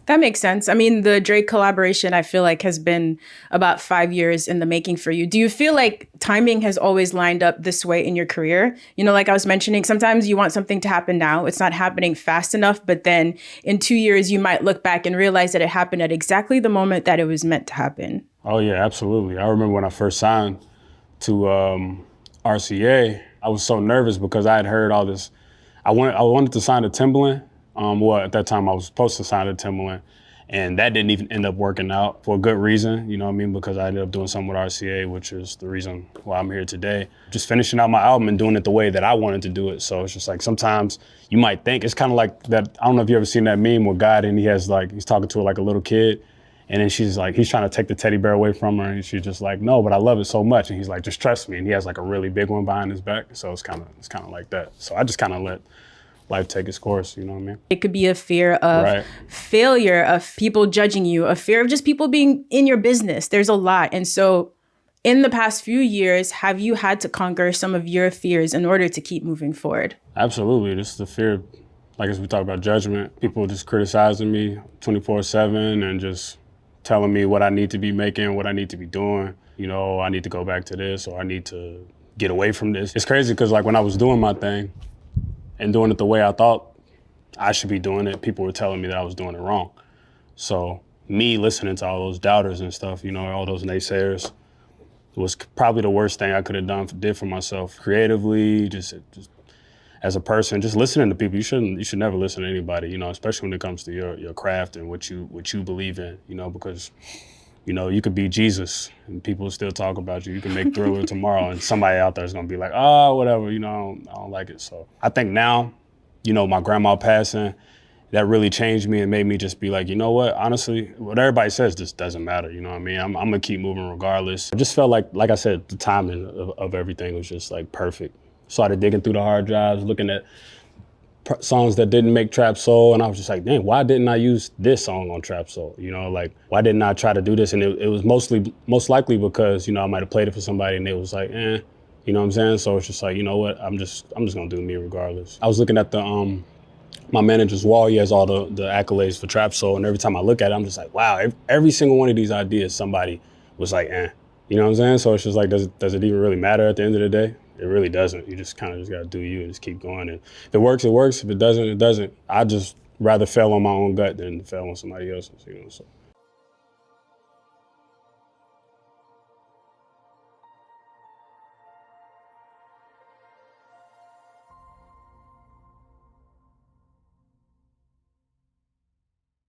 That makes sense. I mean, the Drake collaboration, I feel like, has been about 5 years in the making for you. Do you feel like timing has always lined up this way in your career? You know, like I was mentioning, sometimes you want something to happen now. It's not happening fast enough, but then in 2 years, you might look back and realize that it happened at exactly the moment that it was meant to happen. Oh, yeah, absolutely. I remember when I first signed to RCA, I was so nervous because I had heard all this. I wanted to sign to Timbaland. Well, at that time I was supposed to sign to Timbaland, and that didn't even end up working out for a good reason, you know what I mean? Because I ended up doing something with RCA, which is the reason why I'm here today. Just finishing out my album and doing it the way that I wanted to do it. So it's just like, sometimes you might think, it's kind of like that, I don't know if you ever seen that meme with God and he's talking to her like a little kid. And then she's like, he's trying to take the teddy bear away from her, and she's just like, no, but I love it so much. And he's like, just trust me. And he has like a really big one behind his back. So it's kind of like that. So I just kind of let life take its course, you know what I mean? It could be a fear of failure, of people judging you, a fear of just people being in your business. There's a lot. And so in the past few years, have you had to conquer some of your fears in order to keep moving forward? Absolutely. Just the fear, like as we talk about judgment, people just criticizing me 24/7 and just telling me what I need to be making, what I need to be doing. You know, I need to go back to this, or I need to get away from this. It's crazy because like when I was doing my thing and doing it the way I thought I should be doing it, people were telling me that I was doing it wrong. So me listening to all those doubters and stuff, you know, all those naysayers, was probably the worst thing I could have did for myself creatively, just as a person. Just listening to people. You should never listen to anybody, you know, especially when it comes to your craft and what you believe in, you know, because you know, you could be Jesus and people will still talk about you. You can make Thriller tomorrow and somebody out there is gonna be like, oh, whatever, you know, I don't like it. So I think now, you know, my grandma passing, that really changed me and made me just be like, you know what, honestly, what everybody says just doesn't matter, you know what I mean? I'm gonna keep moving regardless. I just felt like I said, the timing of everything was just like perfect. Started digging through the hard drives, looking at songs that didn't make Trap Soul, and I was just like, dang, why didn't I use this song on Trap Soul? You know, like, why didn't I try to do this? And it was most likely because, you know, I might have played it for somebody and it was like, you know what I'm saying? So it's just like, you know what, I'm just gonna do me regardless. I was looking at the my manager's wall. He has all the accolades for Trap Soul, and every time I look at it, I'm just like, wow, every single one of these ideas, somebody was like, you know what I'm saying? So it's just like, does it even really matter at the end of the day? It really doesn't. You just kind of just got to do you and just keep going. And if it works, it works. If it doesn't, it doesn't. I just rather fail on my own gut than fail on somebody else's, you know, so.